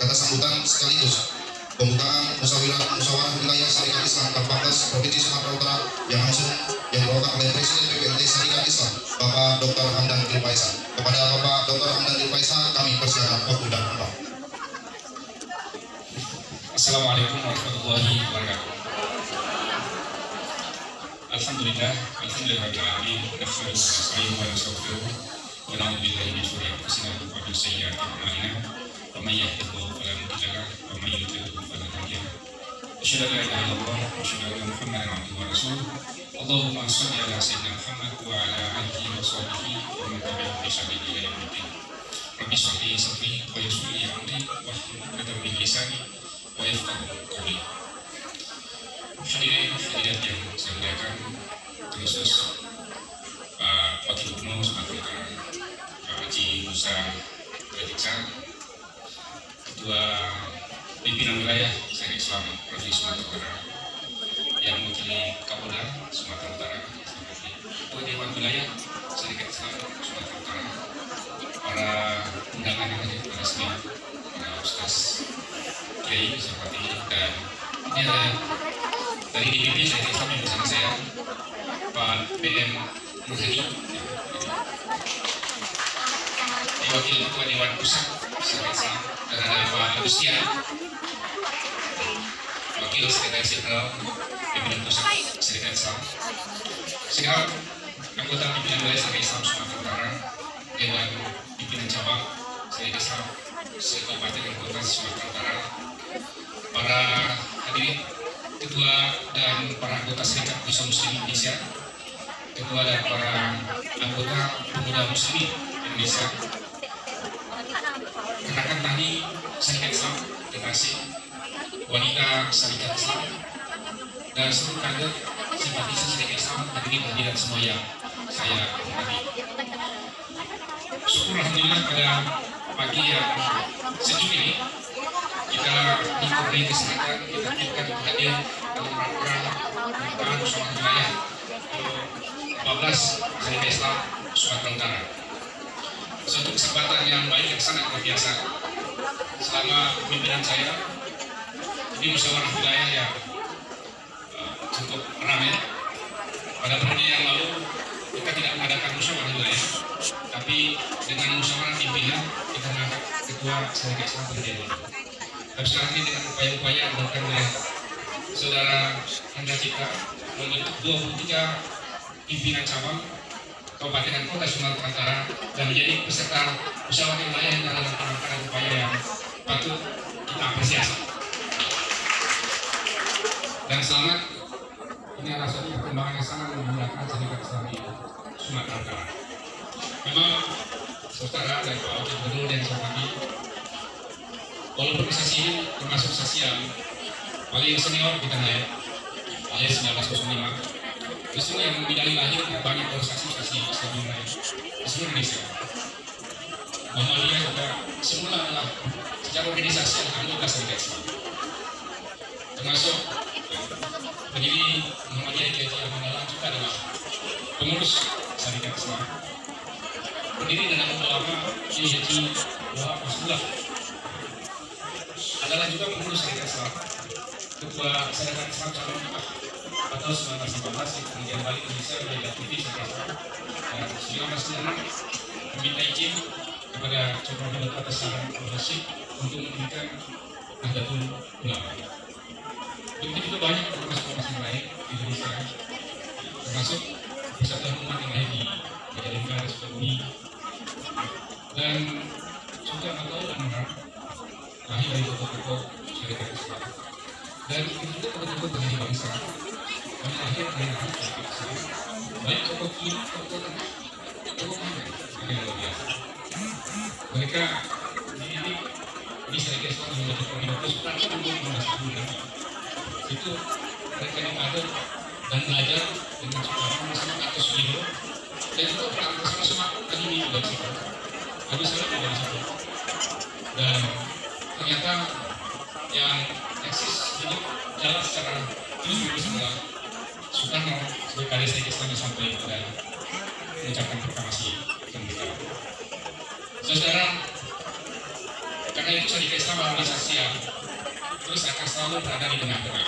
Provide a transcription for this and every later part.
Kata sambutan sekaligus pembukaan musyawarah wilayah Syarikat Islam 14 Provinsi Sumatera Utara yang langsung yang dibawakan oleh Presiden PPLT Syarikat Islam Bapak Dr. Hamdan Gil Faisal. Kepada Bapak Dr. Hamdan Gil Faisal kami persilakan waktu dan tempat. Assalamualaikum warahmatullahi wabarakatuh. Alhamdulillah, alhamdulillahirabbil alamin, nahmaduhu wa nasta'inuhu wa nastaghfiruh wa na'udzu billahi min shururi anfusina wa min sayyi'ati a'malina. Wa may yahdihillahu fala mudilla lahu wa may yudlilhu fala hadiya lahu. Asyhadu an la ilaha illallah wa asyhadu anna Muhammadan abduhu wa rasuluh. Allahumma shalli ala sayyidina Muhammad wa ala alihi wa sahbihi wa man tabi'ahum bi ihsan ila yaumil Rabbi shrah li sadri wa yassir li amri wahlul 'uqdatam min lisani wa yafqahu qawli. Hadirin hadirat yang saya muliakan, terkhusus Pak Wakil Gubernur Sumatera Utara, Pak Haji Musa Bajiksa, Ketua Pimpinan Wilayah Syarikat Islam Provinsi Sumatera Utara, yang mewakili Kapolda Sumatera Utara, Ketua Dewan Wilayah Syarikat Islam Sumatera Utara, para undangan yang hadir pada sini, para ustaz, kiai, seperti dan ini ada dari DPP Syarikat Islam yang bersama saya, Pak PM Nurhadi, Wakil Ketua Dewan Pusat Syarikat Islam, dan ada Pak Agustian, Wakil Sekretaris Jenderal Pimpinan Pusat Syarikat Islam, segenap anggota Pimpinan Wilayah Syarikat Islam Sumatera Utara, Dewan Pimpinan Cabang Syarikat Islam Kabupaten dan Kota Sumatera Utara, para hadirin, ketua dan para anggota Serikat Pemuda Muslim Indonesia, ketua dan para anggota Pemuda Muslim Indonesia, rekan tani Syarikat Islam Federasi, wanita Syarikat Islam, dan seluruh kader simpatisan Syarikat Islam hadirin semua yang saya hormati. Syukur alhamdulillah pada pagi yang sejuk ini kita diberi kesempatan kita hadir dalam rangka pembukaan musyawarah wilayah 14 Syarikat Islam Sumatera Utara. Suatu kesempatan yang baik, yang sangat luar biasa. Selama kepemimpinan saya, ini musyawarah wilayah yang cukup ramai. Pada periode yang lalu kita tidak mengadakan musyawarah wilayah, tapi dengan musyawarah pimpinan kita mengangkat ketua Syarikat Islam terlebih dahulu. Dan sekarang ini dengan upaya-upaya yang dilakukan oleh Saudara Anda Cipta membentuk 23 pimpinan cabang Kabupaten dan Kota Sumatera Utara dan menjadi peserta musyawarah wilayah yang dalam rangka upaya yang patut kita apresiasi. Dan selamat, ini adalah suatu perkembangan yang sangat membanggakan Syarikat Islam di Sumatera Utara. Memang saudara dan Pak Wakil Gubernur yang saya hormati, walaupun sesi ini termasuk sesi yang paling senior di tanah air, alias 1905, justru yang membidani lahir banyak organisasi Islam yang lain di seluruh Indonesia. Muhammadiyah juga semula adalah secara organisasi yang anggota Syarikat Islam, termasuk pendiri Muhammadiyah Kiai Mandalang juga adalah pengurus Syarikat Islam, pendiri dan ulama Kiai Haji Wahab Rasulullah adalah juga pengurus Syarikat Islam, ketua Syarikat Islam cabang Mekah atau 1918 yang kemudian balik Indonesia menjadi aktivis Syarikat Islam, dan 1996 meminta izin kepada Coba Bidot atas saran Al-Hashim untuk mendirikan Nahdlatul Ulama. Begitu juga banyak ormas-ormas yang lain di Indonesia, termasuk Persatuan Umat yang lain di Majalengka, Sukabumi, dan juga atau Tangerang lahir dari tokoh-tokoh Syarikat Islam. Dan itu juga tokoh-tokoh pendiri bangsa yang lahir dari Syarikat Islam, baik tokoh kiri, tokoh tengah, tokoh kanan, yang luar biasa. Mereka ini Syarikat Islam yang menjadi komunitas praktik untuk menasihkan itu mereka yang ada dan belajar dengan sama-sama atau Sugido, dan itu bersama-sama Adini dari situ, Adi Salam dari situ, dan ternyata yang eksis ini jalan secara terus setelah Soekarno sebagai kali Syarikat Islam yang sampai dan mengucapkan proklamasi kemerdekaan. Saudara, karena Karena itu syarikat Islam organisasi yang terus akan selalu berada di tengah-tengah.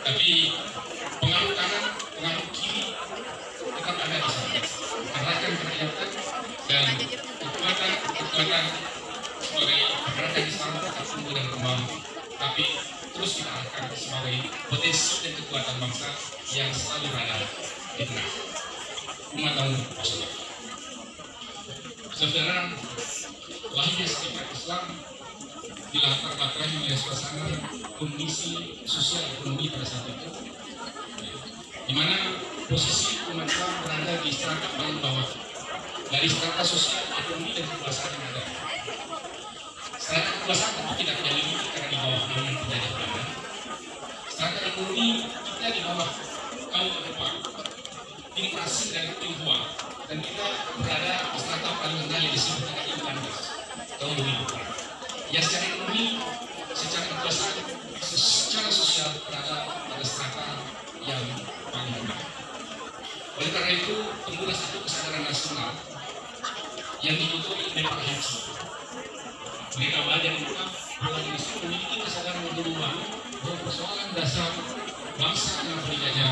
Tapi pengaruh kanan, pengaruh kiri tetap ada di sana. Arahkan kerakyatan dan kekuatan sebagai pergerakan Islam tetap tumbuh dan kembang. Tapi terus kita arahkan sebagai potensi dan kekuatan bangsa yang selalu berada di tengah. Umat Rasulullah. Saudara, lahirnya syarikat Islam di latar belakang oleh suasana kondisi sosial ekonomi pada saat itu, di mana posisi umat Islam berada di strata paling bawah dari strata sosial, ekonomi dan kekuasaan yang ada. Strata kekuasaan tentu kita tidak dimiliki karena di bawah naungan penjajah Belanda. Strata ekonomi kita di bawah kaum Jepang, tim asing dan tim Hua, dan kita berada di strata paling rendah yang disebut dengan Indonesia tahun 2000. Ya secara ekonomi, secara kekuasaan, secara sosial berada pada strata yang paling rendah. Oleh karena itu, timbullah satu kesadaran nasional yang diikuti oleh Pak Haji. Mereka belajar juga bahwa Indonesia memiliki kesadaran yang berubah bahwa persoalan dasar bangsa yang berjajah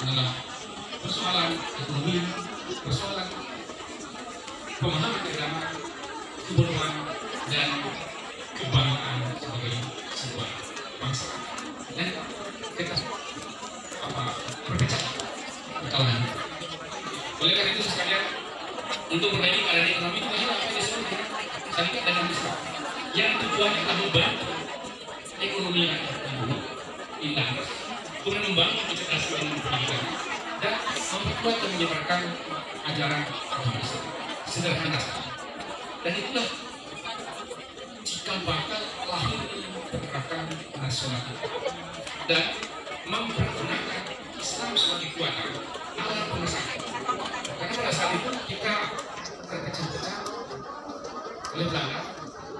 adalah persoalan ekonomi, persoalan pemahaman agama, kebodohan dan kebanggaan sebagai sebuah bangsa. Dan kita berpecah di kalangan. Oleh karena itu sekalian, untuk memperbaiki keadaan ekonomi itu adalah apa yang disebut dengan syarikat dagang Islam yang tujuannya adalah membantu ekonomi rakyat Indah, kemudian membangun kecerdasan dan pendidikan dan memperkuat dan menyebarkan ajaran agama Islam. Sederhana sekali. Dan itulah cikal bakal lahir pergerakan nasional dan mempergunakan Islam sebagai kekuatan alat pemersatu. Karena pada saat itu kita terpecah-pecah oleh Belanda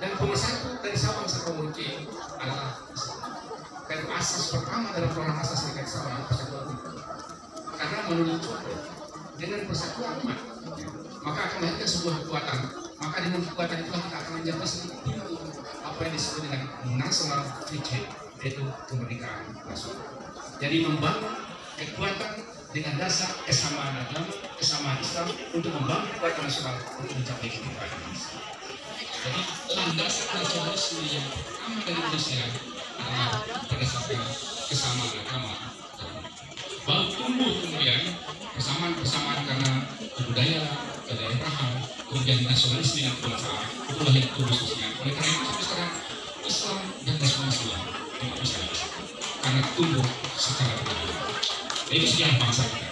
dan pemersatu dari Sabang sampai Merauke adalah Islam. Karena asas pertama dalam program asas Syarikat Islam adalah persatuan umat. Karena menurut contoh dengan persatuan umat maka akan melahirkan sebuah kekuatan. Maka dengan kekuatan itulah kita akan mencapai apa yang disebut dengan national freedom, yaitu kemerdekaan nasional. Jadi membangun kekuatan dengan dasar kesamaan agama, kesamaan Islam untuk membangun kekuatan nasional untuk mencapai kemerdekaan Indonesia. Jadi landasan nasionalisme yang pertama dari Indonesia adalah berdasarkan kesamaan agama. Baru tumbuh kemudian persamaan karena budaya, kedaerahan, kemudian nasionalisme yang kebangsaan, itulah yang tumbuh sosial. Oleh karena itu sekarang Islam dan nasionalisme tidak bisa karena tumbuh secara berbeda. Itu sejarah bangsa kita.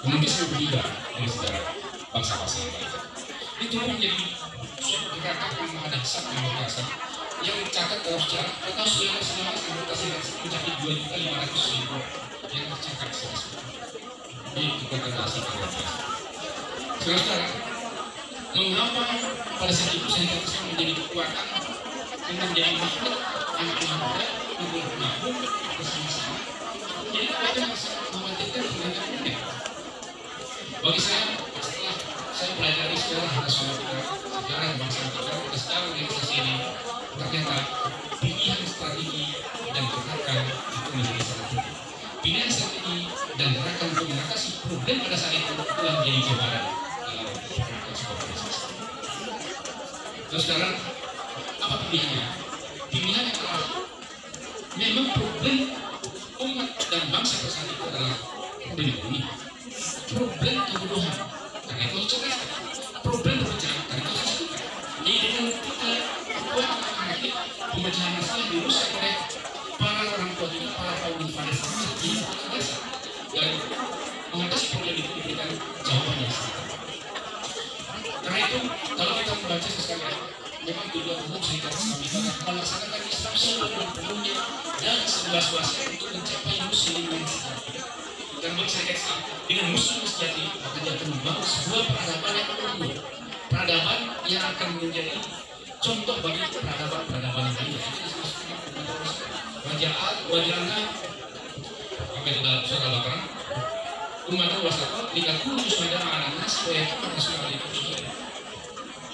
Indonesia berbeda dari sejarah bangsa-bangsa yang lain. Itu menjadi suatu gerakan yang mahadahsyat yang luar biasa yang dicatat dalam sejarah atau sejarah mencapai 2.500.000 yang tercatat sejarah. Ini kekuatan dasar yang luar biasa. Saudara, mengapa pada saat itu saya bisa menjadi kekuatan dan menjadi makhluk anak-anak muda untuk menabung bersama-sama. Jadi kekuatan yang sangat memanfaatkan dengan unik. Bagi saya, setelah saya belajar sejarah nasional kita, sejarah bangsa kita, sejarah organisasi ini, ternyata pilihan strategi dan gerakan itu menjadi sangat penting. Pilihan strategi dan gerakan untuk mengatasi problem pada saat itu telah menjadi jawaban dalam gerakan sebuah organisasi. Terus sekarang apa pilihannya? Pilihannya adalah memang problem umat dan bangsa pada saat itu adalah problem ekonomi, problem kebodohan, karena itu harus cerdas, problem pemecahan, karena itu harus cerdas. Jadi dengan kita buat pemecahan masalah yang dirusak oleh para orang tua kita, para kaum pada saat ini dan mengatasi problem itu diberikan jawaban yang sama. Karena itu kalau kita membaca sekalian, memang tujuan umum Syarikat Islam itu adalah melaksanakan Islam seluruh-luruhnya dan seluas-luasnya untuk mencapai muslim yang sejati. Dan bagi Syarikat Islam dengan muslim sejati maka dia akan membangun sebuah peradaban yang unggul, peradaban yang akan menjadi contoh bagi peradaban yang lainnya. Wajahnya apa itu dalam surah Al-Baqarah? Umat wasat, jika kulus pada anak-anak supaya nasional itu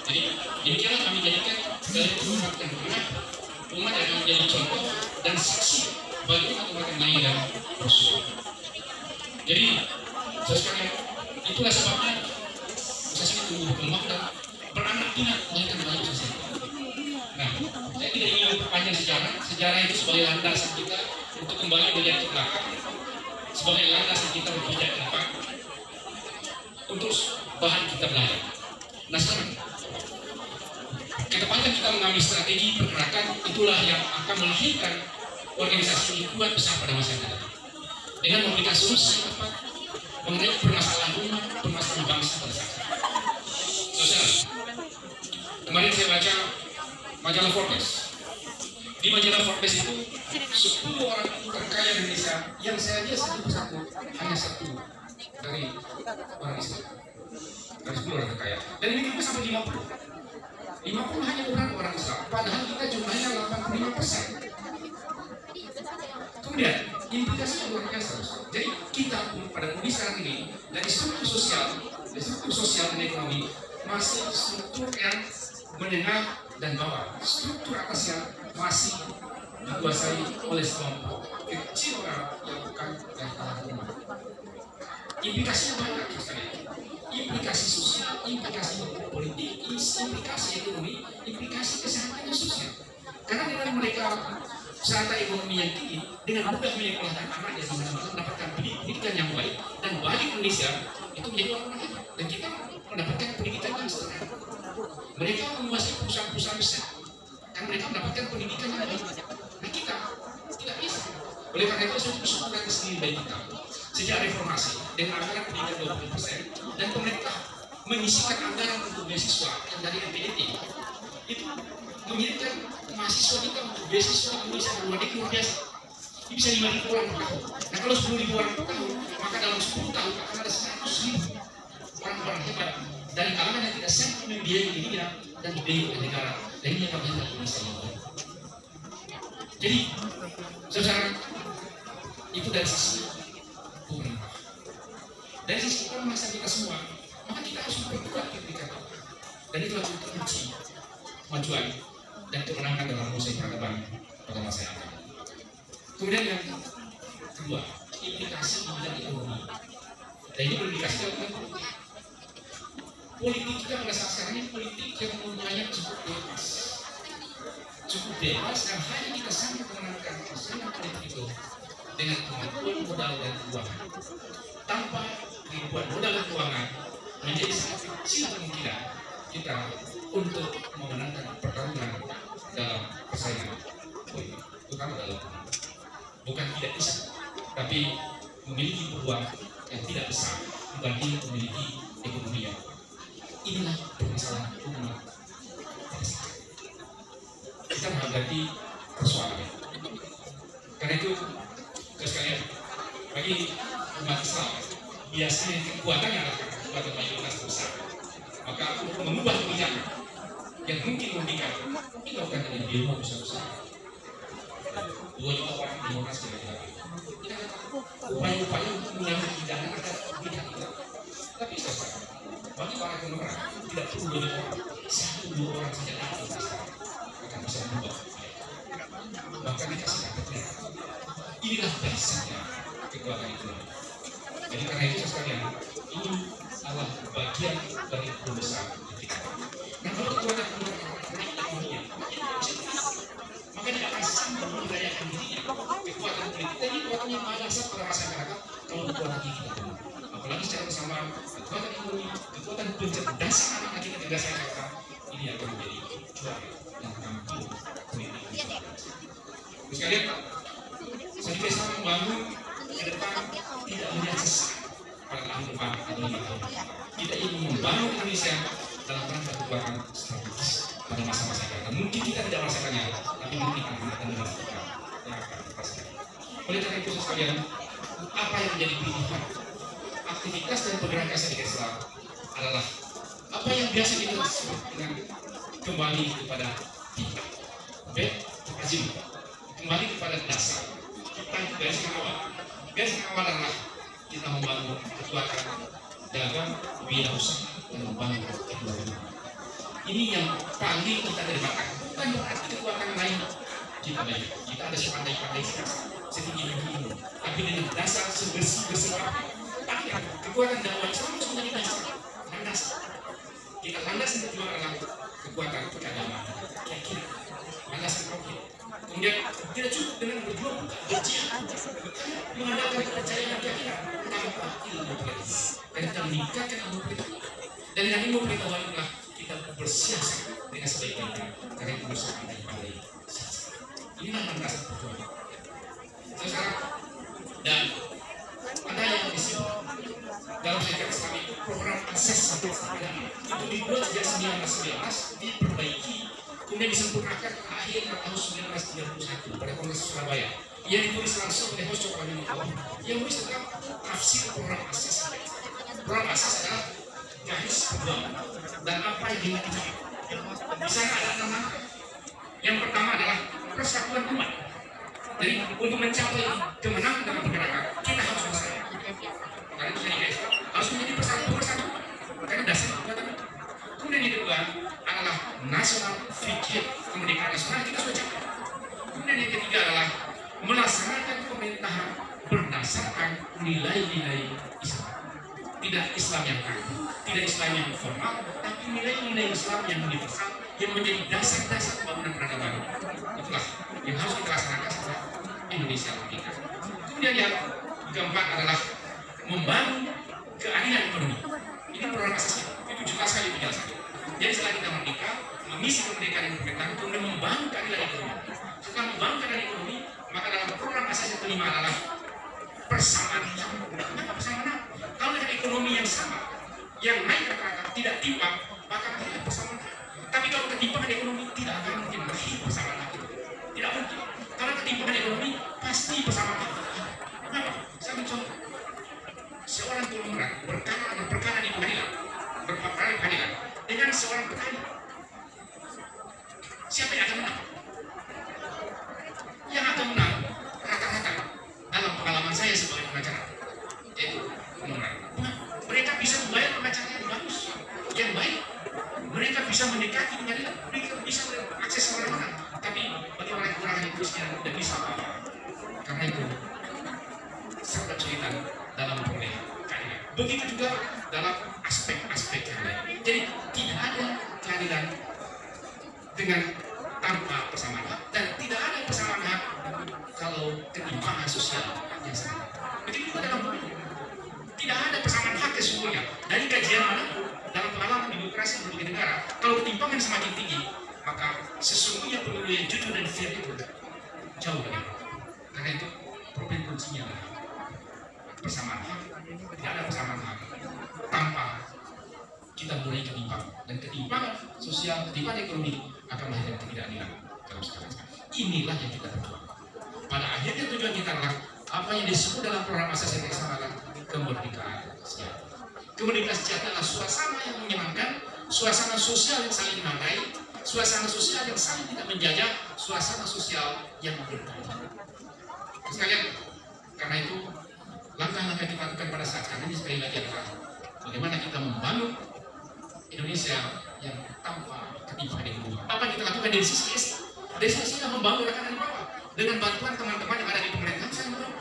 Jadi demikianlah kami jadikan dari umat yang benar, umat yang menjadi contoh dan saksi bagi umat yang lain dan Rasul. Jadi sekalian, itulah sebabnya proses ini tumbuh berkembang dan beranak pinak melahirkan banyak proses. Nah, saya tidak ingin memperpanjang sejarah. Sejarah itu sebagai landasan kita untuk kembali melihat ke belakang, sebagai landasan kita berpijak ke depan, untuk bahan kita belajar. Nah sekarang, ketepatan kita mengambil strategi pergerakan, itulah yang akan melahirkan organisasi ini kuat besar pada masa yang datang, dengan memberikan solusi yang tepat mengenai permasalahan umat, permasalahan bangsa pada saat ini. Saudara, kemarin saya baca majalah Forbes. Di majalah Forbes itu 10 orang terkaya di Indonesia yang saya lihat satu persatu hanya satu dari orang Islam, dari 10 orang terkaya, dan ini juga sampai 50 hanya orang Islam, padahal kita jumlahnya 85%. Kemudian implikasinya luar biasa. Jadi kita pun pada kondisi sekarang ini dari struktur sosial dan ekonomi masih struktur yang menengah dan bawah. Struktur atasnya masih dikuasai oleh sekelompok kecil orang yang bukan dari kalangan umat. Implikasinya banyak sekali. Implikasi sosial, implikasi politik, implikasi ekonomi, implikasi kesehatan dan sosial. Karena dengan mereka serata ekonomi yang tinggi, dengan mudah menyekolahkan anaknya di mana-mana, mendapatkan pendidikan yang baik, dan bagi Indonesia itu menjadi orang hebat. Dan kita mendapatkan pendidikan yang setengah. Mereka menguasai perusahaan-perusahaan besar, karena mereka mendapatkan pendidikan yang baik. Nah kita tidak bisa. Oleh karena itu saya bersyukur sendiri dari kita. Sejak reformasi dengan anggaran pendidikan 20%, dan pemerintah menyisikan anggaran untuk beasiswa yang dari MPDT itu mengirimkan mahasiswa kita untuk beasiswa Indonesia di luar negeri luar biasa. Ini bisa 5.000 orang per tahun. Nah kalau 10.000 orang per tahun, maka dalam 10 tahun akan ada 100.000 orang-orang hebat dari kalangan yang tidak sanggup membiayai dirinya dan dibiayai oleh negara. Dan ini akan menjadi Indonesia yang baik. Jadi, saudara, itu dari sisi pemerintah. Dari sisi pemerintah kita semua, maka kita harus memperkuat kebijakan. Dan itulah kunci kemajuan dan kemenangan dalam proses peradaban pada masa yang akan. Kemudian yang kedua, implikasi di bidang ekonomi. Dan ini berimplikasi dalam politik. Politik kita pada saat sekarang ini politik yang lumayan cukup bebas, dan hanya kita sanggup memenangkan persaingan politik itu dengan kemampuan modal dan keuangan. Tanpa kemampuan modal dan keuangan, menjadi sangat kecil kemungkinan kita untuk memenangkan pertarungan dalam persaingan politik, terutama dalam bukan tidak bisa, tapi memiliki peluang yang tidak besar dibanding memiliki ekonomi yang inilah permasalahan umat. Kita menghadapi persoalan. Karena itu, sekalian, bagi umat Islam biasanya kekuatannya adalah kekuatan mayoritas besar. Maka untuk mengubah kebijakan yang mungkin memberikan, dilakukan dengan demo besar-besar. 2 juta orang di Monas kira-kira. Upaya-upaya untuk mengambil kebijakan agar tidak kita. Tapi sekarang, bagi para ekonomi tidak perlu 2 juta orang, 1-2 orang saja akan bisa mengubah. Bahkan dikasih kata inilah dasarnya kekuatan ekonomi. Jadi karena itu sekalian, ini adalah bagian dari besar kita. Nah kalau kekuatan ekonominya, maka dia akan sanggup memberdayakan dirinya. Kekuatan politik ini kekuatan yang paling dasar pada masyarakat kalau kekuatan kita. Apalagi secara bersamaan, kekuatan ekonomi, kekuatan pencerdasan anak kita di dasar kita, ini akan menjadi juara yang tampil politik. Sekalian, saya bisa membangun ke depan tidak melihat sesat pada tahun depan atau 5 tahun. Kita ingin membangun Indonesia dalam rangka kekuatan strategis pada masa-masa yang akan. Mungkin kita tidak merasakannya, tapi mungkin akan merasakan yang akan dirasakan. Oleh karena itu sekalian, apa yang menjadi pilihan aktivitas dan pergerakan syarikat Islam adalah apa yang biasa kita sebut dengan kembali kepada kita, azim, kembali kepada dasar kita garis awal. Garis awal adalah kita membangun kekuatan dagang, wirausaha, dan membangun ekonomi. Ini yang paling kita debatkan. Bukan berarti kekuatan lain kita banyak. Kita ada sepandai-pandai setinggi ini, tapi dengan dasar sebersih-bersih apa? Tapi kekuatan dakwah Islam harus menjadi dasar. Landas. Kita landas yang kedua adalah kekuatan keagamaan. Keyakinan. Landas tauhid. Kemudian tidak cukup dengan berjuang, berjihad, mengandalkan kepercayaan dan keyakinan tanpa ilmu pengetahuan. Dan kita meningkatkan ilmu pengetahuan. Dan dengan ilmu pengetahuan itulah kita bersiasat dengan sebaik-baiknya. Karena itu sepandai-pandai siasat. Inilah landas perjuangan. Sekarang dan ada yang disebut dalam syariat Islam itu program akses sampai sekarang itu dibuat sejak 1919, diperbaiki, kemudian disempurnakan akhir tahun 1931 pada Kongres Surabaya yang ditulis langsung oleh Host Cokroaminoto yang menulis tentang tafsir program akses. Program akses adalah garis perjuangan dan apa yang dimaksud. Di sana ada 6 langkah. Yang pertama adalah persatuan umat. Jadi untuk mencapai kemenangan dalam pergerakan kita harus bersatu. Karena itu jadi Islam harus menjadi bersatu. Karena dasar kekuatan itu. Kemudian yang kedua adalah nasional fikir, kemerdekaan nasional kita sudah capai. Kemudian yang ketiga adalah melaksanakan pemerintahan berdasarkan nilai-nilai Islam. Tidak Islam yang kaku, tidak Islam yang formal, tapi nilai-nilai Islam yang universal yang menjadi dasar-dasar pembangunan peradaban. Itulah yang harus kita laksanakan setelah Indonesia merdeka. Kemudian yang keempat adalah membangun keadilan ekonomi. Ini program asasnya, itu jelas sekali penjelasannya. Jadi setelah kita merdeka, mengisi kemerdekaan dan pemerintahan, kemudian membangun keadilan ekonomi. Setelah membangun keadilan ekonomi, maka dalam program asas yang kelima adalah persamaan. Kenapa persamaan? Kalau dengan ekonomi yang sama, yang naik rata-rata tidak timpang, maka tidak persamaan. Tapi kalau ketimpangan ekonomi tidak akan mungkin lahir persamaan itu. Tidak mungkin. Karena ketimpangan ekonomi pasti persamaan. Kenapa? Saya mencontoh. Seorang konglomerat berperkara di pengadilan, berperkara di pengadilan dengan seorang petani. Siapa yang akan menang? Yang akan menang rata-rata dalam pengalaman saya sebagai pengacara, yaitu konglomerat. Mereka bisa membayar pengacara yang bagus, yang baik. Mereka bisa mendekati pengadilan, mereka bisa akses kemana-mana. Tapi bagi orang kekurangan yang kemiskinan tidak bisa apa-apa. Karena itu sangat kesulitan dalam perolehan keadilan. Begitu juga dalam aspek-aspek yang lain. Jadi tidak ada keadilan dengan tanpa persamaan hak dan tidak ada persamaan hak kalau ketimpangan sosial yang sama. Begitu juga dalam pemilu. Tidak ada persamaan hak sesungguhnya. Dari kajian mana dalam pengalaman demokrasi berbagai negara, kalau ketimpangan semakin tinggi, maka sesungguhnya pemilu yang jujur dan fair itu jauh dari itu. Karena itu problem kuncinya persamaan hak. Tidak ada persamaan hak tanpa kita mulai ketimpangan, dan ketimpangan sosial, ketimpangan ekonomi akan melahirkan ketidakadilan dalam segala cara. Inilah yang kita perjuangkan. Pada akhirnya tujuan kita adalah apa yang disebut dalam program asas yang sama adalah kemerdekaan sejahtera. Kemerdekaan sejahtera adalah suasana yang menyenangkan, suasana sosial yang saling menghargai, suasana sosial yang saling tidak menjajah, suasana sosial yang berkeadilan. Sekalian, karena itu langkah-langkah kita lakukan pada saat ini sekali lagi adalah bagaimana kita membangun Indonesia yang tanpa ketimpangan ekonomi. Apa yang kita lakukan dari sisi Islam? Dari sisi Islam membangun gerakan dari bawah dengan bantuan teman-teman yang ada di pemerintahan. Saya mendorong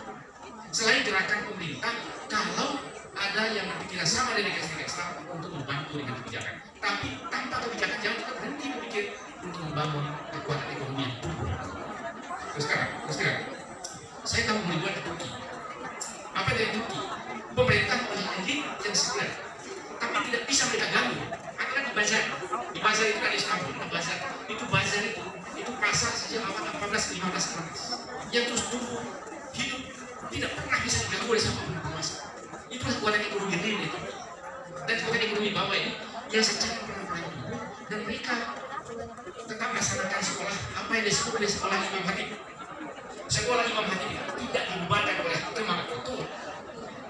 selain gerakan pemerintah, kalau ada yang berpikiran sama dengan Islam untuk membantu dengan kebijakan, tapi tanpa kebijakan jangan kita berhenti berpikir untuk membangun kekuatan ekonomi yang tumbuh. Terus sekarang, saya tahu melibuan ke Turki. Apa dari Turki? Pemerintah punya elit yang sekuler, tapi tidak bisa mereka ganggu. Adalah di bazar. Di bazar itu ada Istanbul, di bazar. Itu pasar sejak awal 14-15 yang terus tumbuh, hidup, tidak pernah bisa diganggu oleh siapapun penguasa. Itulah kekuatan ekonomi real itu. Dan kekuatan ekonomi bawah ini yang secara perlahan tumbuh, dan mereka tetap melaksanakan sekolah apa yang disebut oleh sekolah Imam Khatib. Sekolah Imam Khatib tidak dibebankan oleh teman betul,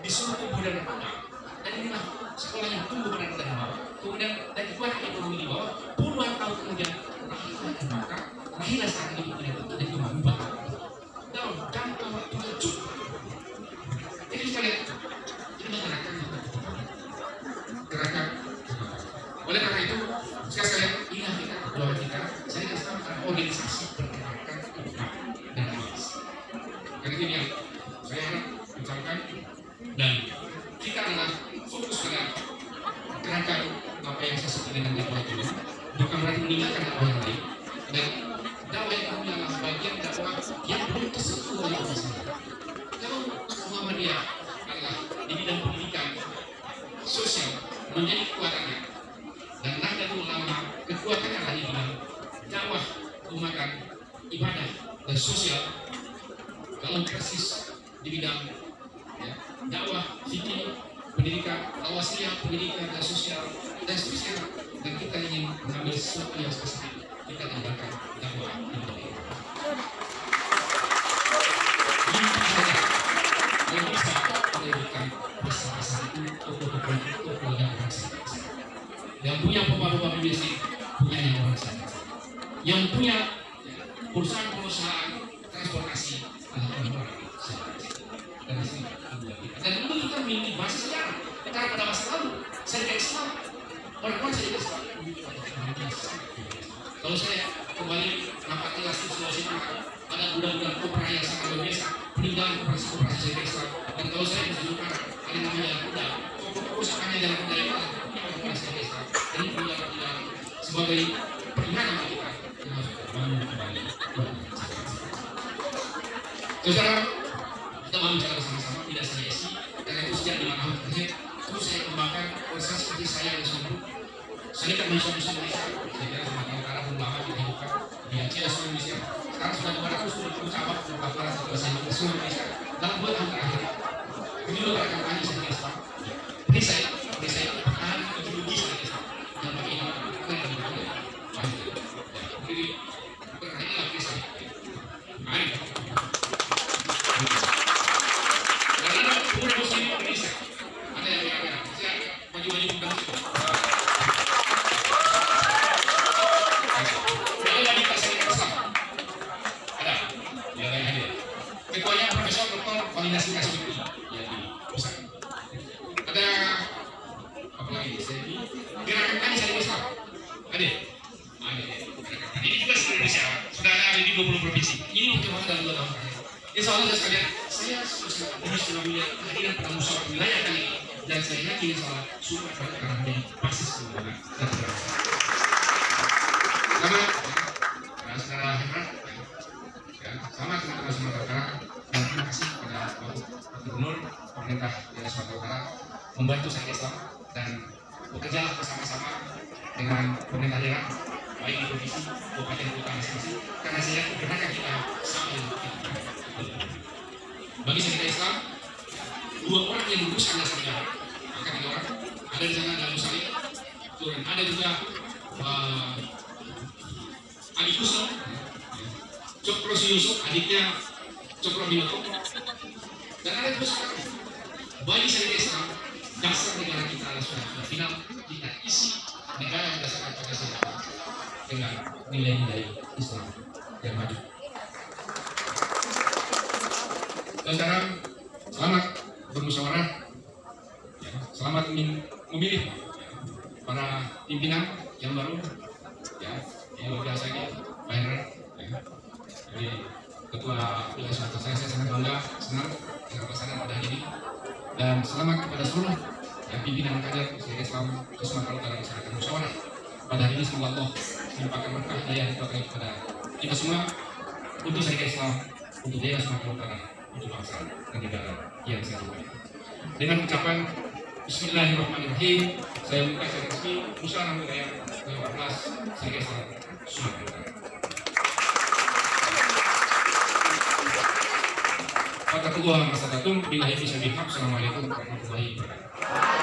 disuruh tumbuh dan berkembang. Dan inilah sekolah yang tumbuh dan bawah. Kemudian dari kekuatan ekonomi di bawah, puluhan tahun kemudian lahirlah saat ini dan itu mengubah dalam jangka waktu yang cukup. Jadi sekalian, ini gerakan. Oleh karena itu, sekalian meninggalkan dakwah yang lain, dan dakwah yang kami adalah bagian dakwah yang belum tersentuh oleh masyarakat. Kalau Muhammadiyah adalah di bidang pendidikan sosial menjadi kekuatannya, dan Nahdlatul Ulama kekuatannya adalah di bidang dakwah keumatan, ibadah dan sosial. Kalau persis di bidang dakwah, fikih, pendidikan, awasiyah, pendidikan dan sosial dan seterusnya, dan kita ingin mengambil sesuatu yang spesifik, kita tinggalkan dakwah di bidang itu. Ini saja yang bisa memberikan pesan-pesan itu tokoh-tokoh yang bangsa, yang punya pemahaman bisnis, punya yang bangsa, yang punya perusahaan-perusahaan transportasi orang-orang dan di sini dan dulu kita memiliki bahasa sejarah karena pada masa lalu syarikat Islam orang-orang syarikat Islam. Kalau saya kembali rapati lasih Sulawesi Tengah, ada budak-budak kopra yang sangat luar biasa peninggalan koperasi syarikat Islam. Dan kalau saya menunjukkan ada namanya jalan kuda, perusahaannya jalan kuda yang ada koperasi syarikat Islam. Dan ini punya sebagai peringatan bagi kita yang harus bangun kembali. Saudara, kita mau bicara bersama-sama, tidak saya isi, karena itu sejak 5 tahun terakhir terus saya kembangkan organisasi seperti saya yang disebut Serikat Mahasiswa Indonesia. Saya kira Sumatera Utara belum lama kita hidupkan di Aceh dan seluruh Indonesia. Sekarang sudah 220 cabang perwakilan satu bahasa di seluruh Indonesia dalam 2 tahun terakhir. Ini juga kampanye Serikat Islam. Saya pertahanan ideologi Serikat Islam yang bagi ini keren dan berbeda. Jadi perkara ini lagi saya. Mari. Muslim Indonesia ada yang merah-merah, saya maju-maju bukan itu. Ada yang dikasih Islam, ada yang hadir. Ketuanya Profesor Dr. Validasi Kasih ya di pusat. Ada apa lagi? Gerakan Tani Syarikat Islam, ada. Ini juga seluruh Indonesia, sudah ada di 20 provinsi. Ini perkembangan dalam 2 tahun terakhir. Insya Allah sekalian, saya sudah melihat kehadiran pada musyawarah wilayah kali ini, dan saya yakin insya Allah semua akan menjadi basis kemenangan dan keberhasilan. Selamat, saudara hebat, selamat teman-teman Sumatera Utara, dan terima kasih kepada Bapak Gubernur pemerintah daerah Sumatera Utara membantu saya Islam dan bekerja bersama-sama dengan pemerintah daerah baik di provinsi, kabupaten, kota masing-masing, karena saya gerakan kita sama yang kita. Bagi Serikat Islam, 2 orang yang lulusan dasar sejarah, maka 3 orang. Ada di sana Dalu Salim, dan ada juga Adi Kusno, Cokro Yusuf, adiknya Cokro Binoto, dan ada juga sekarang. Bagi Serikat Islam, dasar negara kita adalah sudah final, kita isi negara yang berdasarkan Pancasila dengan nilai-nilai Islam yang maju. Saudara, selamat bermusyawarah, selamat memilih para pimpinan yang baru, yang luar biasa ini, Pak Hendra, jadi Ketua Wilayah Sumatera. Saya sangat bangga, senang dengan pelaksanaan pada hari ini, dan selamat kepada seluruh pimpinan kader Serikat Islam Sumatera Utara Masyarakat Musyawarah. Pada hari ini semoga Allah melimpahkan berkah daya kepada kita semua untuk Serikat Islam, untuk daerah Sumatera Utara, untuk bangsa dan negara yang saya cintai. Dengan ucapan Bismillahirrahmanirrahim, saya buka secara resmi musyawarah wilayah ke-14 Serikat Islam Sumatera Utara. Wassalamualaikum warahmatullahi wabarakatuh.